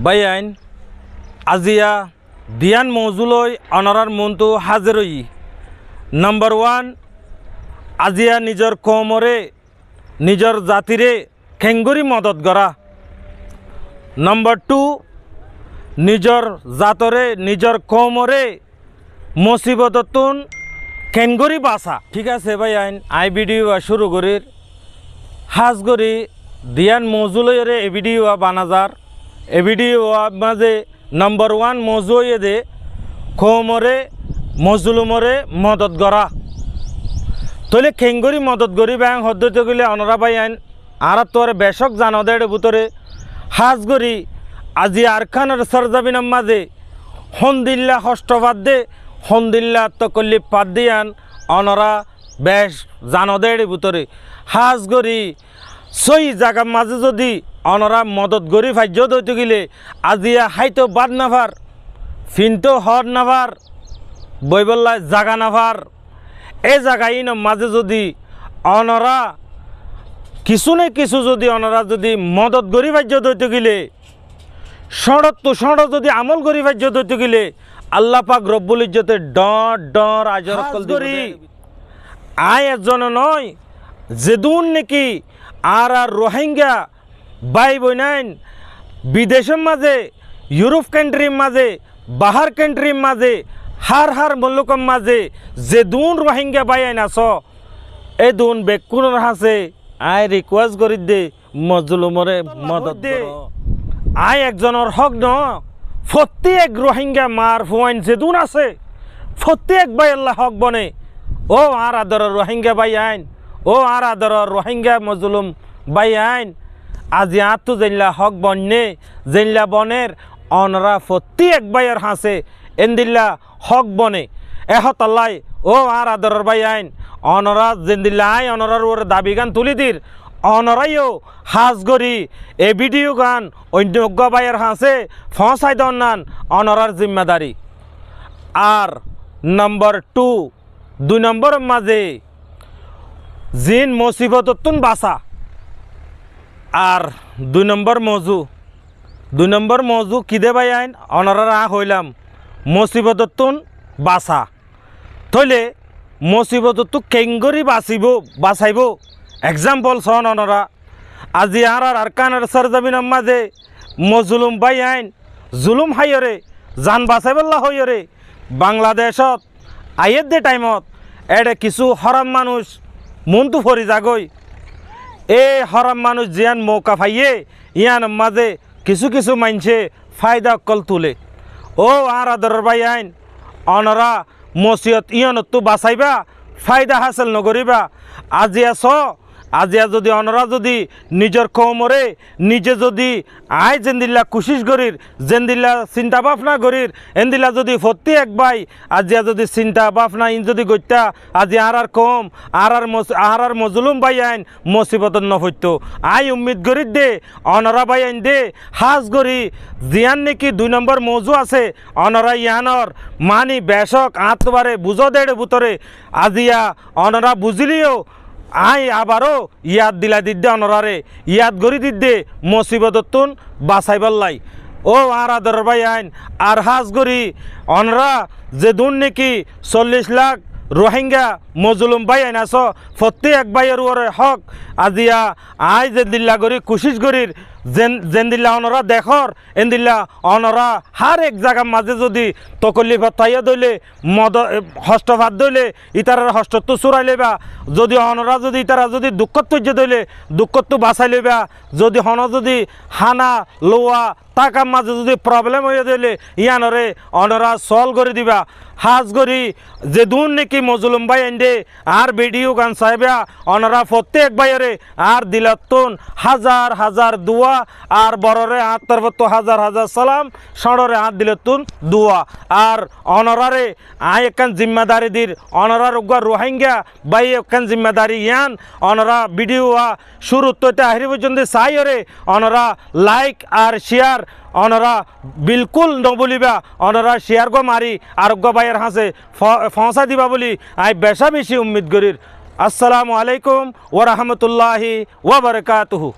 By আইন আজিয়া দিয়ান মৌজুলই অনরার Montu হাজিরই number 1 আজিয়া নিজর কমরে নিজর জাতিরে খেঙ্গুরি মদত করা। নাম্বার 2 নিজর জাতরে নিজর কমরে মুসিবততুন খেঙ্গুরি বাসা। ঠিক আছে ভাই আইন আই ভিডিও শুরু করির হাজ করি দিয়ান মৌজুলরে এ ভিডিও বানাজার এ ভিডিও মাঝে নাম্বার 1 মৌজুয়ে দে কমরে মজলুমরে মদত করা। তলে খেঙ্গুরি মদত করি ব্যাং হদ্দতে গেলে অনরা ভাই আইন আর তোর বেশক জানদের ভিতরে হাজ করি আজি আরখানের সরজাবিনের মাঝে হন্দিল্লা হষ্টবাদ দে হন্দিল্লা তকল্লি পাদ দিয়ান অনরা বেশ জানদের ভিতরে হাজ করি সই জায়গার মাঝে যদি অনরা মদত করি ফাইজ দইতে গেলে আজিয়া হাইতো বাদ নাভার ফিনতো হর নাভার বইবল্লায় জাগা নাভার এ জায়গায় মাঝে যদি অনরা কিছু না কিছু যদি অনরা যদি মদত করি ফাইজ দইতে গেলে সড়ত তো সড় যদি আমল করি ফাইজ দইতে গেলে আল্লাহ পাক রব্বুল ইজ্জতে ডর ডর আজর কল করি আয় একজন নয় যেদুন নাকি আর রোহিঙ্গা বাই বইনাইন বিদেশের মাঝে ইউরোপ কান্ট্রির মাঝে বাহার কান্ট্রির মাঝে হার মুলুকের মাঝে যে দুন রোহিঙ্গা বাই আইন আস এই দুন বেকুনের হাসে আয় রিকোয়েস্ট করি দে মজলুমরে মদত দে আয় একজনের হক ন প্রত্যেক রোহিঙ্গা মার ফুয়াইন যে দুন আছে প্রত্যেক বাই আল্লাহ হক বনে ও আর আদর রোহিঙ্গা বাই আইন ও আর আদর রোহিঙ্গা মজলুম বাই আইন আজি আতো জেলা হক বন্যে জেলা বনের অনরা প্রত্যেক বাইয়ের হাসে এন্দিল্লা হক বনে এহতাল্লাই ও আর আদর বাই আইন অনরা জেন্দিল্লা আই অনরার ওর দাবি গান তুলি দির অনরাইও হাজ গরি এ ভিডিও গান অন্য বাইয়ের হাসে ফসাই দন্নান অনরার জিম্মাদারি। আর নাম্বার 2 নম্বর মাঝে জিন মুসিবততুন বাসা। আর 2 নম্বর মৌজু কিদে বাই আইন অনরা হইলাম মুসিবততুন বাসা থইলে মুসিবততু কেঙ্গরি বাঁচাইব এক্সাম্পল সন অনরা আজি আর আরকানের সরজমিনের মাঝে মজলুম বাই আইন জুলুম হাইয়রে জান বাঁচাইবল্লা হইয়রে বাংলাদেশত আইয়ের দে টাইমত এডে কিছু হরাম মানুষ মনতু ফরি যাগই এ হরাম মানুষ জিয়ান মৌকা ফাইয়ে ইয়ান মাঝে কিছু কিছু মানছে ফায়দা কল তুলে ও আর আদর বাই আইন অনরা মসিয়ত ইয়ানতো বাঁচাইবা ফায়দা হাসিল নকরিবা আজিয়া যদি অনরা যদি নিজের কমরে নিজে যদি আয় জেন্দিল্লা কুশিস করির জেন্দিল্লা চিন্তা ভাবনা করির এন্দিল্লা যদি ফত্তি এক বাই আজিয়া যদি চিন্তা ভাবনা ইন যদি গত্যা আজি আর কম আর মজলুম বাই আইন মুসিবত নফত্য আই উম্মিদ করির দে অনরা বাই আইন দে হাজ করি জিয়ান নাকি 2 নম্বর মৌজু আছে অনরা ইয়ানর মানি বেশক আতবারে বুঝো দেড় ভিতরে আজিয়া অনরা বুঝিলিও আই আবারও ইয়াদ দিলা দিদ্দে অনরারে ইয়াদ গড়ি দিদ্দে মুসিবততুন বাঁচাইবাল্লাই ও আর আদর ভাই আইন আর হাজ গড়ি অনরা যে দুন নাকি 40 লাখ রোহিঙ্গা মজলুম বাই আইন আস প্রত্যেক বাইয়ের ওরে হক আজিয়া আই যে দিল্লা গড়ি কুশিস গড়ির জেন্দিল্লা অনরা দেখর এন্দিল্লা অনরা হার এক জায়গার মাঝে যদি তকল্লি ভাতাইয়া দইলে হস্ত ভাত দইলে ইতারার হস্তত্ব চুরাই লেবা যদি অনরা যদি ইতারা যদি দুঃখত তৈর্য দইলে দুঃখত বাঁচাই লেবা যদি হন যদি হানা লোয়া টাকার মাঝে যদি প্রবলেম হয়ে দিলে ইয়ানরে অনরা সলভ করে দিবা হাজ করি যে দুন নাকি মজলুম ভাই এন্ডে আর ভিডিও গান সাহেবা অনরা প্রত্যেক বাইরে আর দিলাতুন হাজার হাজার দুয়া আর বড়রে হাত তরবত হাজার হাজার সালাম সড়রে হাত দিলাতুন দুয়া আর অনরারে আয় একখান জিম্মাদারি দির অনরার উগা রোহিঙ্গা বাই একখান জিম্মাদারি ইয়ান অনরা ভিডিও শুরু তো আহরি পর্যন্ত চাইরে অনরা লাইক আর শেয়ার অনরা বিলকুল নবলিবা অনরা শেয়ার গো মারি আর গো বাইয়ের হাসে ফসা দিবা বলি আই বেশা বেশি উম্মিদ করির। আসসালামু আলাইকুম ওয়া রাহমাতুল্লাহি ওয়া বারাকাতুহু।